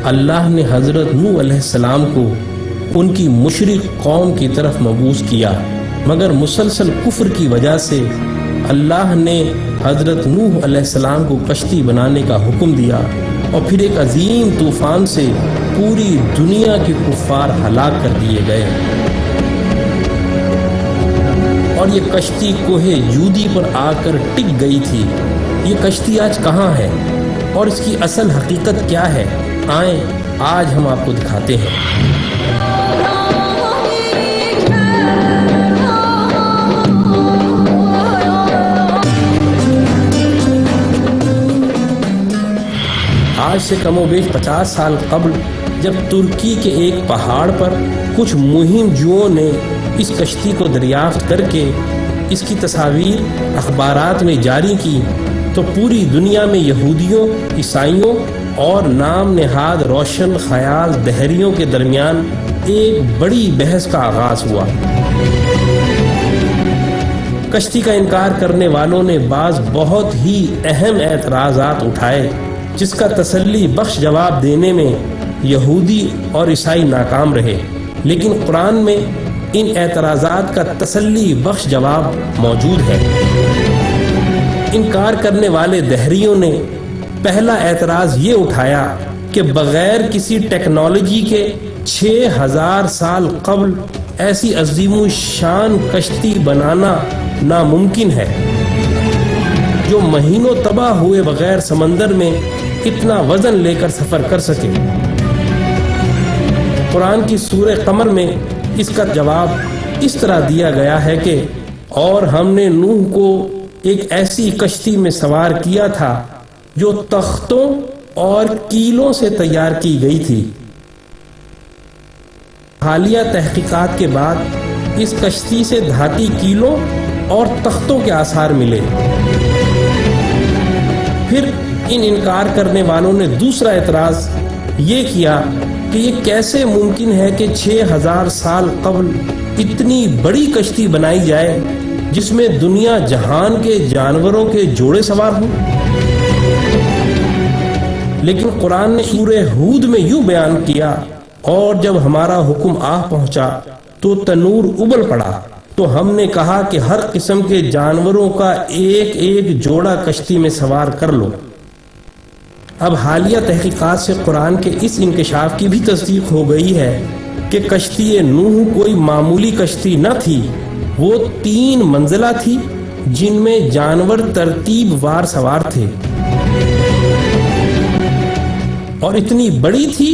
اللہ نے حضرت نوح علیہ السلام کو ان کی مشرک قوم کی طرف مبعوث کیا، مگر مسلسل کفر کی وجہ سے اللہ نے حضرت نوح علیہ السلام کو کشتی بنانے کا حکم دیا، اور پھر ایک عظیم طوفان سے پوری دنیا کے کفار ہلاک کر دیے گئے۔ اور یہ کشتی کوہ جودی پر آ کر ٹک گئی تھی۔ یہ کشتی آج کہاں ہے اور اس کی اصل حقیقت کیا ہے؟ آئیں آج ہم آپ کو دکھاتے ہیں۔ آج سے کم و بیش 50 سال قبل جب ترکی کے ایک پہاڑ پر کچھ مہم جوؤں نے اس کشتی کو دریافت کر کے اس کی تصاویر اخبارات میں جاری کی، تو پوری دنیا میں یہودیوں، عیسائیوں اور نام نہاد روشن خیال دہریوں کے درمیان ایک بڑی بحث کا آغاز ہوا۔ کشتی کا انکار کرنے والوں نے بعض بہت ہی اہم اعتراضات اٹھائے، جس کا تسلی بخش جواب دینے میں یہودی اور عیسائی ناکام رہے، لیکن قرآن میں ان اعتراضات کا تسلی بخش جواب موجود ہے۔ انکار کرنے والے دہریوں نے پہلا اعتراض یہ اٹھایا کہ بغیر کسی ٹیکنالوجی کے 6000 سال قبل ایسی عظیم الشان کشتی بنانا ناممکن ہے جو مہینوں تباہ ہوئے بغیر سمندر میں اتنا وزن لے کر سفر کر سکے۔ قرآن کی سورہ قمر میں اس کا جواب اس طرح دیا گیا ہے کہ اور ہم نے نوح کو ایک ایسی کشتی میں سوار کیا تھا جو تختوں اور کیلوں سے تیار کی گئی تھی۔ حالیہ تحقیقات کے بعد اس کشتی سے دھاتی کیلوں اور تختوں کے آثار ملے۔ پھر ان انکار کرنے والوں نے دوسرا اعتراض یہ کیا کہ یہ کیسے ممکن ہے کہ 6000 سال قبل اتنی بڑی کشتی بنائی جائے جس میں دنیا جہان کے جانوروں کے جوڑے سوار ہوں۔ لیکن قرآن نے سورہ ہود میں یوں بیان کیا، اور جب ہمارا حکم آ پہنچا تو تنور ابل پڑا، تو ہم نے کہا کہ ہر قسم کے جانوروں کا ایک ایک جوڑا کشتی میں سوار کر لو۔ اب حالیہ تحقیقات سے قرآن کے اس انکشاف کی بھی تصدیق ہو گئی ہے کہ کشتی نوح کوئی معمولی کشتی نہ تھی، وہ 3 منزلہ تھی جن میں جانور ترتیب وار سوار تھے، اور اتنی بڑی تھی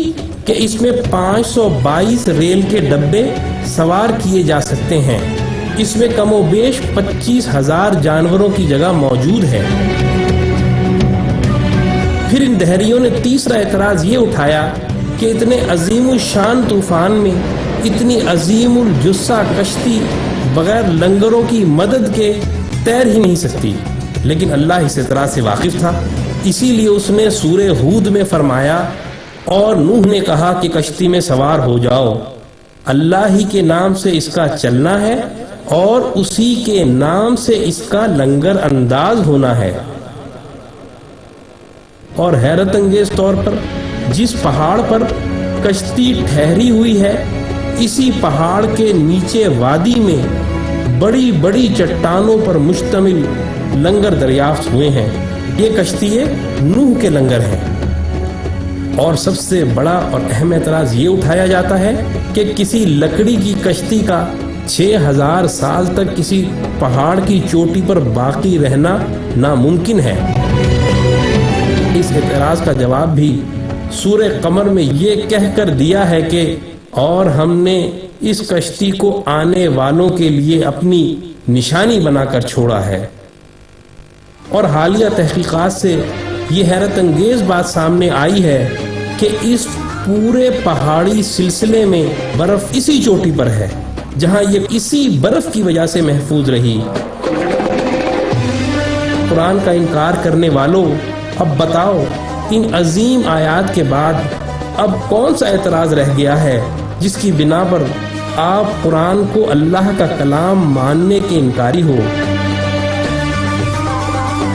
کہ اس میں 522 ریل کے ڈبے سوار کیے جا سکتے ہیں۔ اس میں کم و بیش 25,000 جانوروں کی جگہ موجود ہے۔ پھر ان دہریوں نے تیسرا اعتراض یہ اٹھایا کہ اتنے عظیم الشان طوفان میں اتنی عظیم الجثہ کشتی بغیر لنگروں کی مدد کے تیر ہی نہیں سکتی، لیکن اللہ اس اعتراض سے واقف تھا، اسی لیے اس نے سورہ ہود میں فرمایا، اور نوح نے کہا کہ کشتی میں سوار ہو جاؤ، اللہ ہی کے نام سے اس کا چلنا ہے اور اسی کے نام سے اس کا لنگر انداز ہونا ہے۔ اور حیرت انگیز طور پر جس پہاڑ پر کشتی ٹھہری ہوئی ہے، اسی پہاڑ کے نیچے وادی میں بڑی بڑی چٹانوں پر مشتمل لنگر دریافت ہوئے ہیں۔ یہ کشتی نوح کے لنگر ہیں۔ اور سب سے بڑا اور اہم اعتراض یہ اٹھایا جاتا ہے کہ کسی لکڑی کی کشتی کا 6000 سال تک کسی پہاڑ کی چوٹی پر باقی رہنا ناممکن ہے۔ اس اعتراض کا جواب بھی سورہ قمر میں یہ کہہ کر دیا ہے کہ اور ہم نے اس کشتی کو آنے والوں کے لیے اپنی نشانی بنا کر چھوڑا ہے۔ اور حالیہ تحقیقات سے یہ حیرت انگیز بات سامنے آئی ہے کہ اس پورے پہاڑی سلسلے میں برف اسی چوٹی پر ہے جہاں یہ اسی برف کی وجہ سے محفوظ رہی۔ قرآن کا انکار کرنے والوں، اب بتاؤ ان عظیم آیات کے بعد اب کون سا اعتراض رہ گیا ہے جس کی بنا پر آپ قرآن کو اللہ کا کلام ماننے کے انکاری ہو؟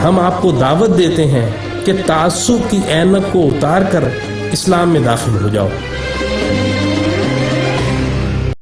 ہم آپ کو دعوت دیتے ہیں کہ تعصب کی اینک کو اتار کر اسلام میں داخل ہو جاؤ۔